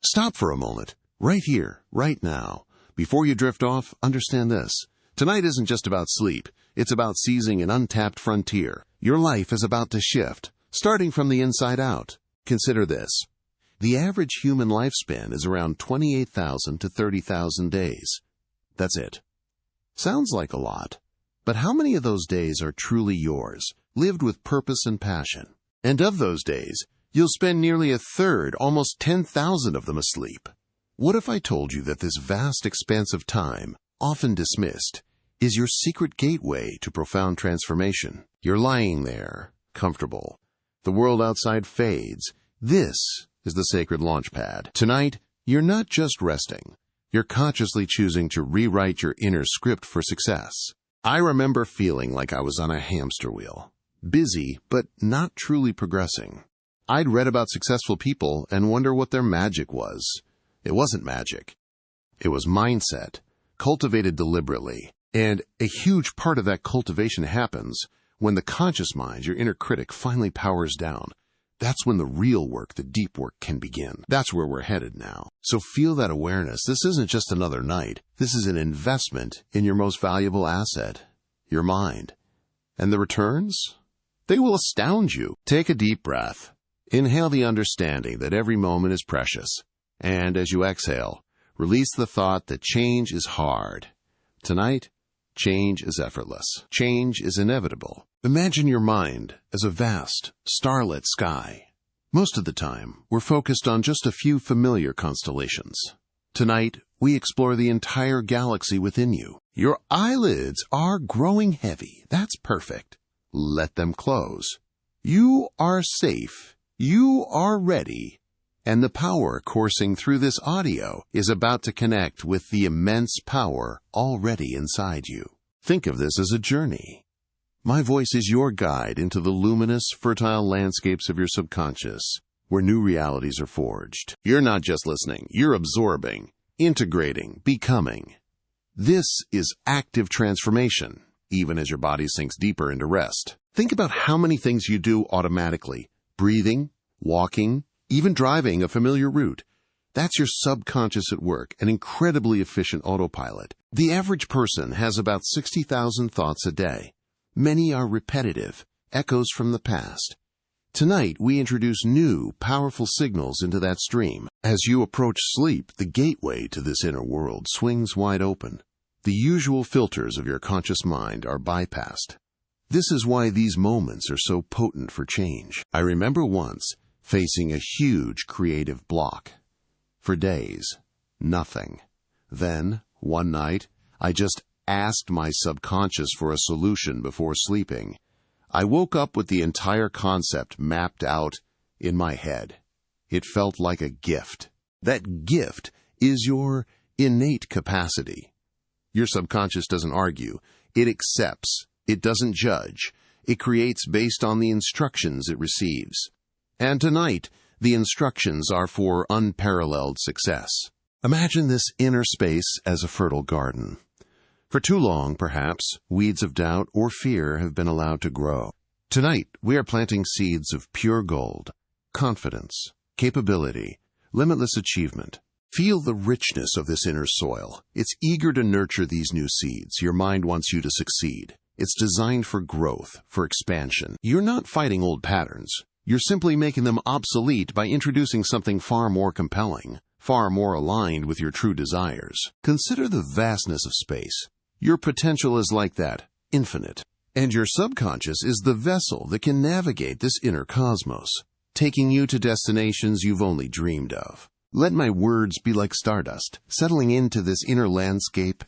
Stop for a moment, right here, right now. Before you drift off, understand this. Tonight isn't just about sleep. It's about seizing an untapped frontier. Your life is about to shift, starting from the inside out. Consider this. The average human lifespan is around 28,000 to 30,000 days. That's it. Sounds like a lot. But how many of those days are truly yours, lived with purpose and passion? And of those days, you'll spend nearly a third, almost 10,000 of them asleep. What if I told you that this vast expanse of time, often dismissed, is your secret gateway to profound transformation? You're lying there, comfortable. The world outside fades. This is the sacred launchpad. Tonight, you're not just resting. You're consciously choosing to rewrite your inner script for success. I remember feeling like I was on a hamster wheel, busy but not truly progressing. I'd read about successful people and wonder what their magic was. It wasn't magic. It was mindset, cultivated deliberately. And a huge part of that cultivation happens when the conscious mind, your inner critic, finally powers down. That's when the real work, the deep work, can begin. That's where we're headed now. So feel that awareness. This isn't just another night. This is an investment in your most valuable asset, your mind. And the returns? They will astound you. Take a deep breath. Inhale the understanding that every moment is precious. And as you exhale, release the thought that change is hard. Tonight, change is effortless. Change is inevitable. Imagine your mind as a vast, starlit sky. Most of the time, we're focused on just a few familiar constellations. Tonight, we explore the entire galaxy within you. Your eyelids are growing heavy. That's perfect. Let them close. You are safe. You are ready. And the power coursing through this audio is about to connect with the immense power already inside you. Think of this as a journey. My voice is your guide into the luminous, fertile landscapes of your subconscious, where new realities are forged. You're not just listening, you're absorbing, integrating, becoming. This is active transformation, even as your body sinks deeper into rest. Think about how many things you do automatically. Breathing, walking, even driving a familiar route. That's your subconscious at work, an incredibly efficient autopilot. The average person has about 60,000 thoughts a day. Many are repetitive, echoes from the past. Tonight, we introduce new, powerful signals into that stream. As you approach sleep, the gateway to this inner world swings wide open. The usual filters of your conscious mind are bypassed. This is why these moments are so potent for change. I remember once facing a huge creative block. For days, nothing. Then, one night, I just asked my subconscious for a solution before sleeping. I woke up with the entire concept mapped out in my head. It felt like a gift. That gift is your innate capacity. Your subconscious doesn't argue. It accepts. It doesn't judge. It creates based on the instructions it receives. And tonight, the instructions are for unparalleled success. Imagine this inner space as a fertile garden. For too long, perhaps, weeds of doubt or fear have been allowed to grow. Tonight, we are planting seeds of pure gold, confidence, capability, limitless achievement. Feel the richness of this inner soil. It's eager to nurture these new seeds. Your mind wants you to succeed. It's designed for growth, for expansion. You're not fighting old patterns. You're simply making them obsolete by introducing something far more compelling, far more aligned with your true desires. Consider the vastness of space. Your potential is like that, infinite. And your subconscious is the vessel that can navigate this inner cosmos, taking you to destinations you've only dreamed of. Let my words be like stardust, settling into this inner landscape,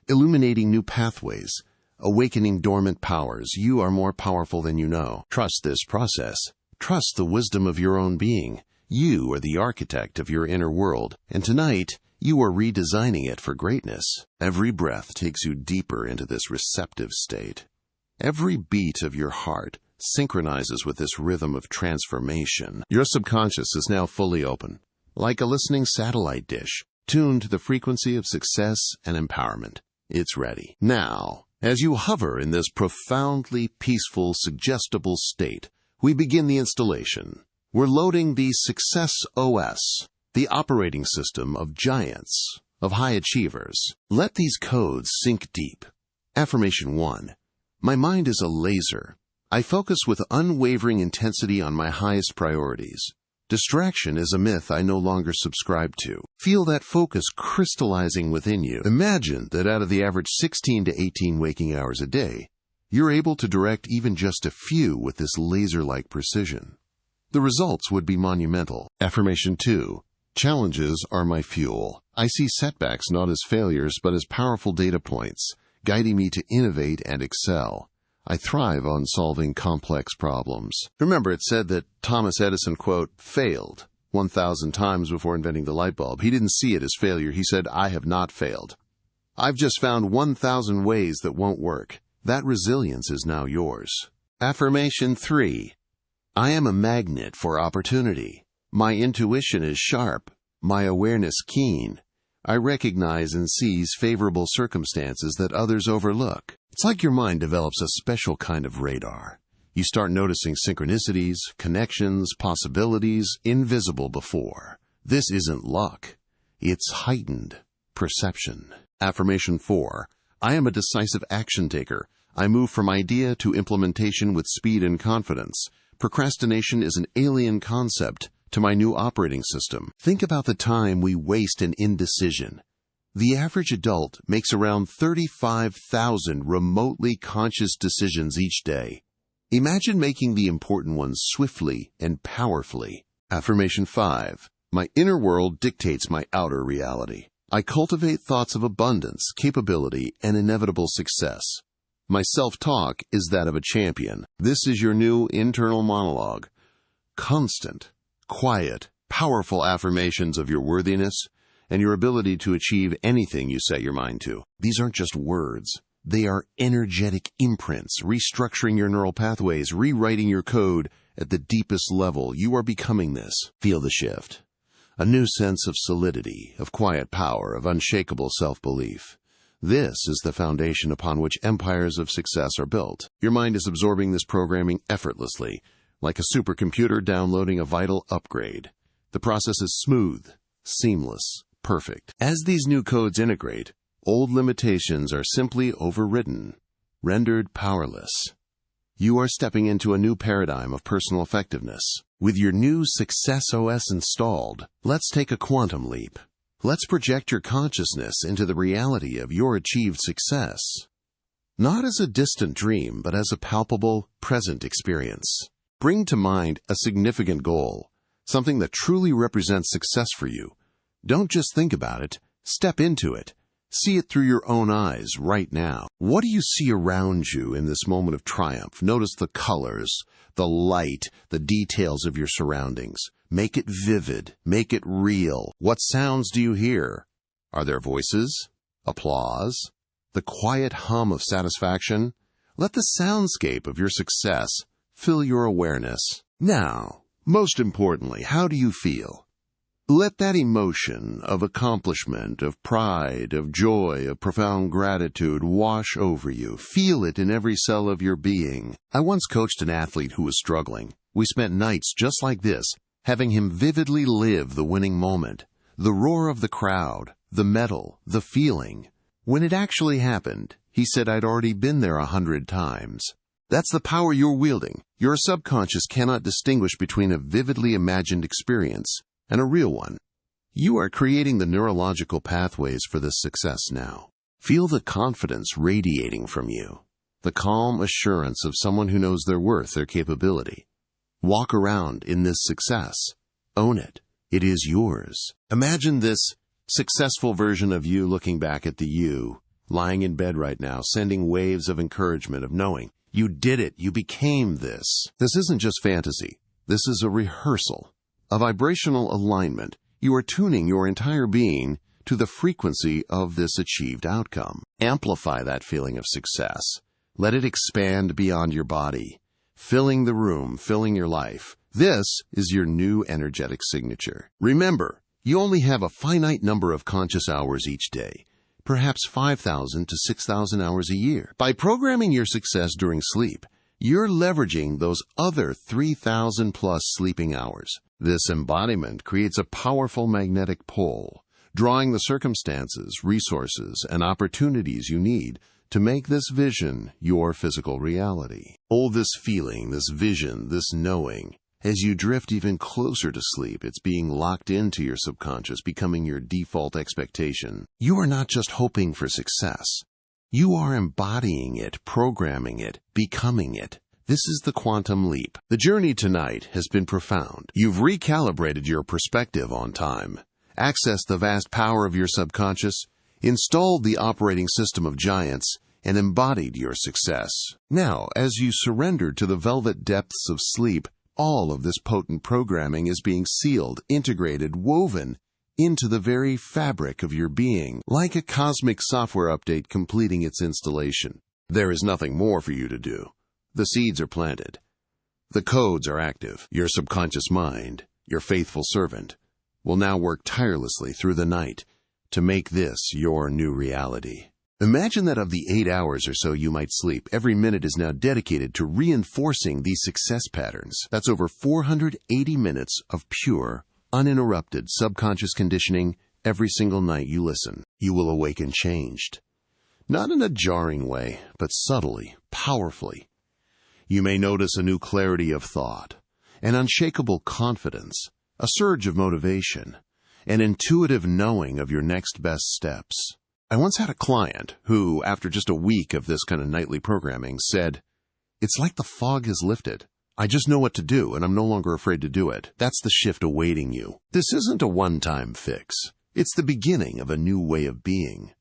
illuminating new pathways, awakening dormant powers. You are more powerful than you know. Trust this process. Trust the wisdom of your own being. You are the architect of your inner world, and tonight, you are redesigning it for greatness. Every breath takes you deeper into this receptive state. Every beat of your heart synchronizes with this rhythm of transformation. Your subconscious is now fully open, like a listening satellite dish, tuned to the frequency of success and empowerment. It's ready. Now, as you hover in this profoundly peaceful, suggestible state, we begin the installation. We're loading the Success OS, the operating system of giants, of high achievers. Let these codes sink deep. Affirmation 1. My mind is a laser. I focus with unwavering intensity on my highest priorities. Distraction is a myth I no longer subscribe to. Feel that focus crystallizing within you. Imagine that out of the average 16 to 18 waking hours a day, you're able to direct even just a few with this laser-like precision. The results would be monumental. Affirmation 2. Challenges are my fuel. I see setbacks not as failures but as powerful data points, guiding me to innovate and excel. I thrive on solving complex problems. Remember, it said that Thomas Edison, quote, failed 1,000 times before inventing the light bulb. He didn't see it as failure. He said, I have not failed. I've just found 1,000 ways that won't work. That resilience is now yours. Affirmation 3. I am a magnet for opportunity. My intuition is sharp. My awareness keen. I recognize and seize favorable circumstances that others overlook. It's like your mind develops a special kind of radar. You start noticing synchronicities, connections, possibilities invisible before. This isn't luck. It's heightened perception. Affirmation 4. I am a decisive action taker. I move from idea to implementation with speed and confidence. Procrastination is an alien concept to my new operating system. Think about the time we waste in indecision. The average adult makes around 35,000 remotely conscious decisions each day. Imagine making the important ones swiftly and powerfully. Affirmation 5. My inner world dictates my outer reality. I cultivate thoughts of abundance, capability, and inevitable success. My self-talk is that of a champion. This is your new internal monologue. Constant, quiet, powerful affirmations of your worthiness and your ability to achieve anything you set your mind to. These aren't just words. They are energetic imprints, restructuring your neural pathways, rewriting your code at the deepest level. You are becoming this. Feel the shift. A new sense of solidity, of quiet power, of unshakable self-belief. This is the foundation upon which empires of success are built. Your mind is absorbing this programming effortlessly, like a supercomputer downloading a vital upgrade. The process is smooth, seamless, perfect. As these new codes integrate, old limitations are simply overridden, rendered powerless. You are stepping into a new paradigm of personal effectiveness. With your new Success OS installed, let's take a quantum leap. Let's project your consciousness into the reality of your achieved success. Not as a distant dream, but as a palpable, present experience. Bring to mind a significant goal, something that truly represents success for you. Don't just think about it, step into it. See it through your own eyes right now. What do you see around you in this moment of triumph? Notice the colors, the light, the details of your surroundings. Make it vivid. Make it real. What sounds do you hear? Are there voices? Applause? The quiet hum of satisfaction? Let the soundscape of your success fill your awareness. Now, most importantly, how do you feel? Let that emotion of accomplishment, of pride, of joy, of profound gratitude wash over you. Feel it in every cell of your being. I once coached an athlete who was struggling. We spent nights just like this, having him vividly live the winning moment, the roar of the crowd, the medal, the feeling. When it actually happened, he said, I'd already been there 100 times. That's the power you're wielding. Your subconscious cannot distinguish between a vividly imagined experience and a real one. You are creating the neurological pathways for this success now. Feel the confidence radiating from you, the calm assurance of someone who knows their worth, their capability. Walk around in this success. Own it. It is yours. Imagine this successful version of you looking back at the you, lying in bed right now, sending waves of encouragement, of knowing you did it, you became this. This isn't just fantasy. This is a rehearsal, a vibrational alignment. You are tuning your entire being to the frequency of this achieved outcome. Amplify that feeling of success. Let it expand beyond your body, filling the room, filling your life. This is your new energetic signature. Remember, you only have a finite number of conscious hours each day, perhaps 5,000 to 6,000 hours a year. By programming your success during sleep, you're leveraging those other 3,000 plus sleeping hours. This embodiment creates a powerful magnetic pull, drawing the circumstances, resources, and opportunities you need to make this vision your physical reality. Hold this feeling, this vision, this knowing. As you drift even closer to sleep, it's being locked into your subconscious, becoming your default expectation. You are not just hoping for success. You are embodying it, programming it, becoming it. This is the quantum leap. The journey tonight has been profound. You've recalibrated your perspective on time, accessed the vast power of your subconscious, installed the operating system of giants, and embodied your success. Now, as you surrender to the velvet depths of sleep, all of this potent programming is being sealed, integrated, woven into the very fabric of your being, like a cosmic software update completing its installation. There is nothing more for you to do. The seeds are planted. The codes are active. Your subconscious mind, your faithful servant, will now work tirelessly through the night to make this your new reality. Imagine that of the 8 hours or so you might sleep, every minute is now dedicated to reinforcing these success patterns. That's over 480 minutes of pure, uninterrupted subconscious conditioning every single night you listen. You will awaken changed. Not in a jarring way, but subtly, powerfully. You may notice a new clarity of thought, an unshakable confidence, a surge of motivation, an intuitive knowing of your next best steps. I once had a client who, after just a week of this kind of nightly programming, said, "It's like the fog has lifted. I just know what to do, and I'm no longer afraid to do it." That's the shift awaiting you. This isn't a one-time fix. It's the beginning of a new way of being.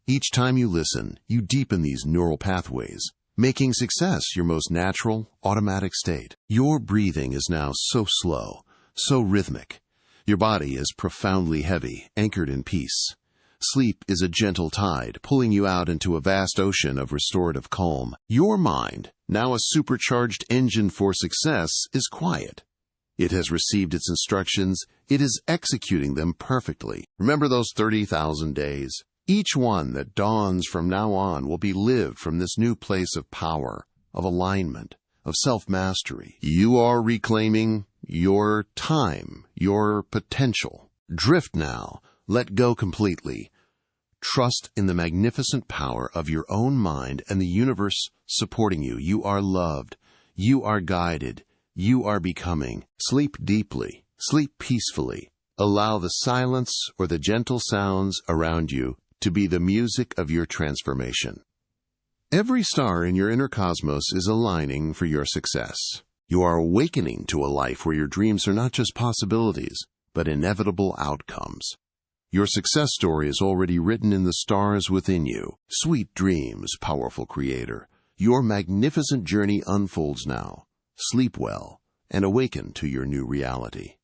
Each time you listen, you deepen these neural pathways, making success your most natural, automatic state. Your breathing is now so slow, so rhythmic. Your body is profoundly heavy, anchored in peace. Sleep is a gentle tide, pulling you out into a vast ocean of restorative calm. Your mind, now a supercharged engine for success, is quiet. It has received its instructions. It is executing them perfectly. Remember those 30,000 days? Each one that dawns from now on will be lived from this new place of power, of alignment, of self-mastery. You are reclaiming your time, your potential. Drift now. Let go completely. Trust in the magnificent power of your own mind and the universe supporting you. You are loved. You are guided. You are becoming. Sleep deeply. Sleep peacefully. Allow the silence or the gentle sounds around you to be the music of your transformation. Every star in your inner cosmos is aligning for your success. You are awakening to a life where your dreams are not just possibilities, but inevitable outcomes. Your success story is already written in the stars within you. Sweet dreams, powerful creator. Your magnificent journey unfolds now. Sleep well and awaken to your new reality.